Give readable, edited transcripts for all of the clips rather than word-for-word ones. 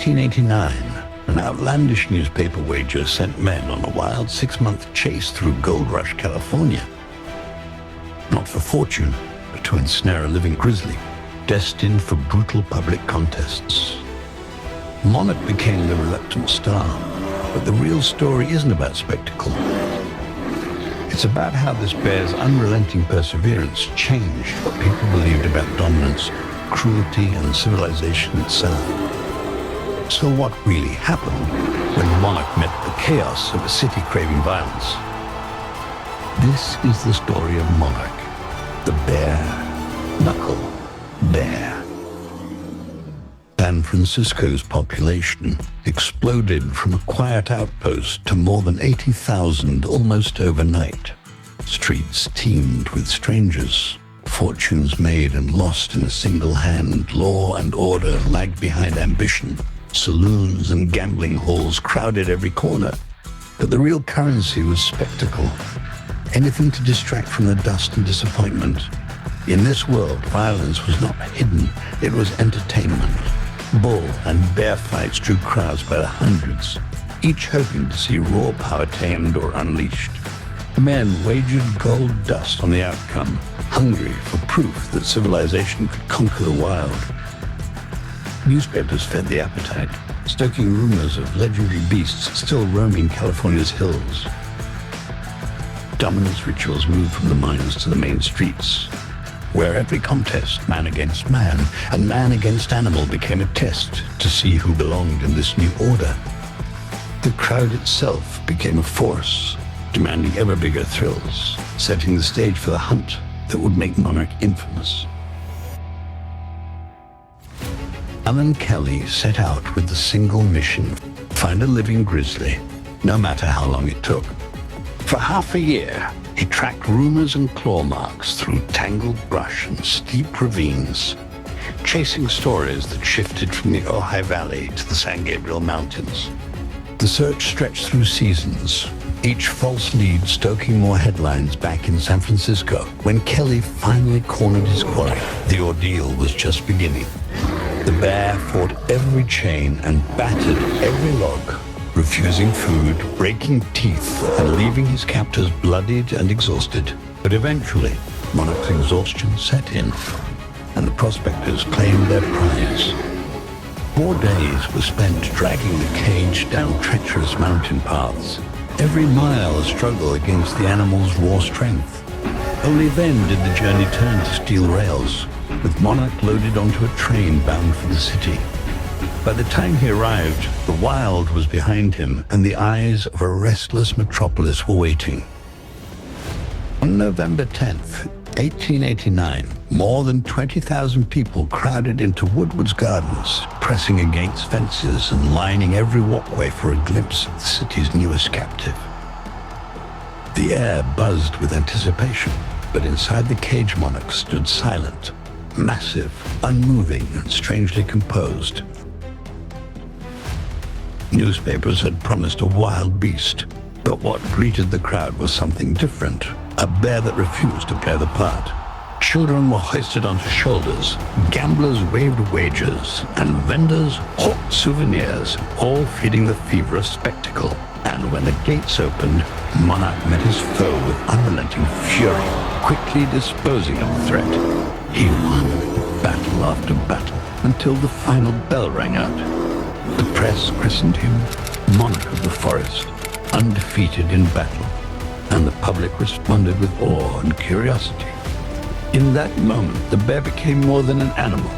1889, an outlandish newspaper wager sent men on a wild 6-month chase through Gold Rush, California. Not for fortune, but to ensnare a living grizzly, destined for brutal public contests. Monarch became the reluctant star, but the real story isn't about spectacle. It's about how this bear's unrelenting perseverance changed what people believed about dominance, cruelty, and civilization itself. So what really happened when Monarch met the chaos of a city craving violence? This is the story of Monarch, the bear, Knuckle Bear. San Francisco's population exploded from a quiet outpost to more than 80,000 almost overnight. Streets teemed with strangers, fortunes made and lost in a single hand, law and order lagged behind ambition, saloons and gambling halls crowded every corner. But the real currency was spectacle, anything to distract from the dust and disappointment. In this world, violence was not hidden, it was entertainment. Bull and bear fights drew crowds by the hundreds, each hoping to see raw power tamed or unleashed. Men wagered gold dust on the outcome, hungry for proof that civilization could conquer the wild. Newspapers fed the appetite, stoking rumors of legendary beasts still roaming California's hills. Dominance rituals moved from the mines to the main streets, where every contest, man against man, and man against animal, became a test to see who belonged in this new order. The crowd itself became a force, demanding ever bigger thrills, setting the stage for the hunt that would make Monarch infamous. Alan Kelly set out with the single mission: find a living grizzly, no matter how long it took. For half a year, he tracked rumors and claw marks through tangled brush and steep ravines, chasing stories that shifted from the Ojai Valley to the San Gabriel Mountains. The search stretched through seasons, each false lead stoking more headlines back in San Francisco. When Kelly finally cornered his quarry, the ordeal was just beginning. The bear fought every chain and battered every log, refusing food, breaking teeth, and leaving his captors bloodied and exhausted. But eventually, Monarch's exhaustion set in, and the prospectors claimed their prize. 4 days were spent dragging the cage down treacherous mountain paths, every mile a struggle against the animal's raw strength. Only then did the journey turn to steel rails, with Monarch loaded onto a train bound for the city. By the time he arrived, the wild was behind him, and the eyes of a restless metropolis were waiting. On November 10th, 1889, more than 20,000 people crowded into Woodward's Gardens, pressing against fences and lining every walkway for a glimpse of the city's newest captive. The air buzzed with anticipation, but inside the cage Monarch stood silent, massive, unmoving, and strangely composed. Newspapers had promised a wild beast, but what greeted the crowd was something different, a bear that refused to play the part. Children were hoisted onto shoulders, gamblers waved wagers, and vendors hawked souvenirs, all feeding the fever of spectacle. And when the gates opened, Monarch met his foe with unrelenting fury, quickly disposing of the threat. He won battle after battle until the final bell rang out. The press christened him Monarch of the Forest, undefeated in battle, and the public responded with awe and curiosity. In that moment, the bear became more than an animal.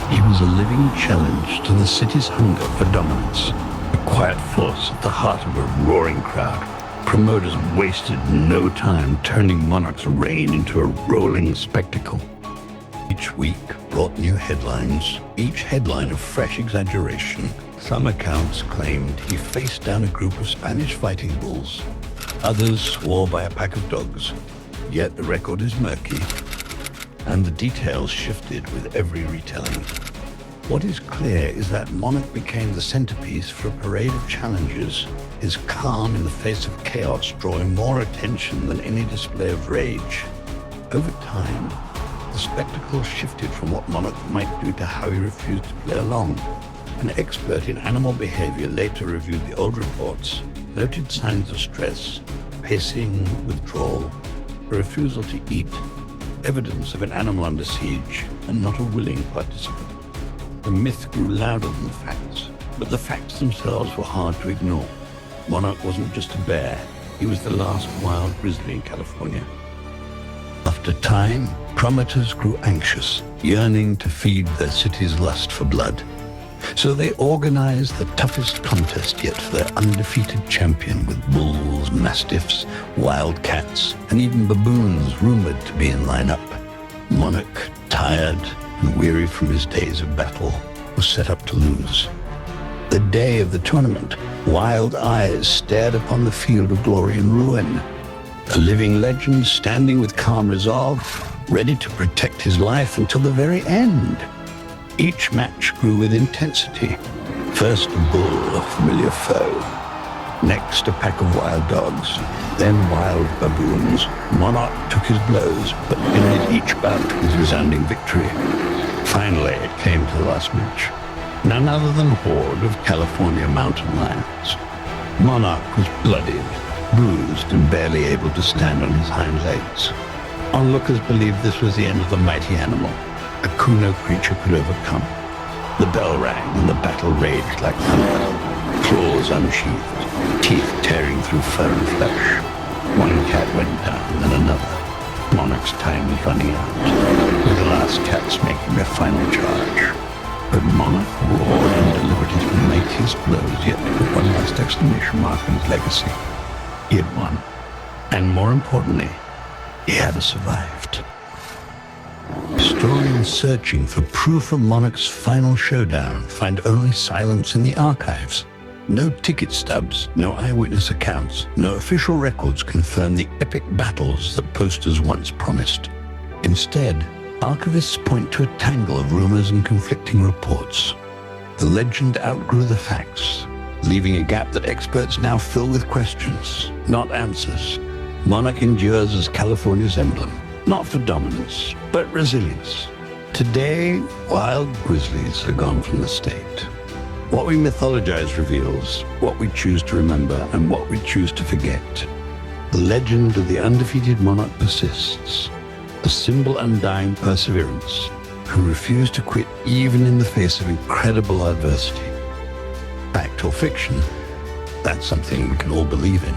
He was a living challenge to the city's hunger for dominance, a quiet force at the heart of a roaring crowd. Promoters wasted no time turning Monarch's reign into a rolling spectacle. Each week brought new headlines, each headline a fresh exaggeration. Some accounts claimed he faced down a group of Spanish fighting bulls. Others swore by a pack of dogs. Yet the record is murky, and the details shifted with every retelling. What is clear is that Monarch became the centerpiece for a parade of challenges, his calm in the face of chaos drawing more attention than any display of rage. Over time, the spectacle shifted from what Monarch might do to how he refused to play along. An expert in animal behavior later reviewed the old reports, noted signs of stress, pacing, withdrawal, a refusal to eat, evidence of an animal under siege, and not a willing participant. The myth grew louder than the facts, but the facts themselves were hard to ignore. Monarch wasn't just a bear, he was the last wild grizzly in California. After time, promoters grew anxious, yearning to feed their city's lust for blood. So they organized the toughest contest yet for their undefeated champion, with bulls, mastiffs, wildcats, and even baboons rumored to be in lineup. Monarch, tired and weary from his days of battle, was set up to lose. The day of the tournament, wild eyes stared upon the field of glory and ruin. A living legend standing with calm resolve, ready to protect his life until the very end. Each match grew with intensity. First a bull, a familiar foe. Next a pack of wild dogs. Then wild baboons. Monarch took his blows, but ended each bout with resounding victory. Finally, it came to the last match. None other than Horde of California mountain lions. Monarch was bloodied, bruised, and barely able to stand on his hind legs. Onlookers believed this was the end of the mighty animal, a coup no creature could overcome. The bell rang and the battle raged like thunder, claws unsheathed, teeth tearing through fur and flesh. One cat went down, then another. Monarch's time was running out, with the last cats making their final charge. But Monarch roared and delivered his mightiest blows, yet with one last exclamation mark on his legacy. He had won. And more importantly, he had survived. Historians searching for proof of Monarch's final showdown find only silence in the archives. No ticket stubs, no eyewitness accounts, no official records confirm the epic battles that posters once promised. Instead, archivists point to a tangle of rumors and conflicting reports. The legend outgrew the facts, leaving a gap that experts now fill with questions, not answers. Monarch endures as California's emblem, not for dominance, but resilience. Today, wild grizzlies are gone from the state. What we mythologize reveals what we choose to remember and what we choose to forget. The legend of the undefeated monarch persists, a symbol of undying perseverance, who refused to quit even in the face of incredible adversity. Fact or fiction, that's something we can all believe in.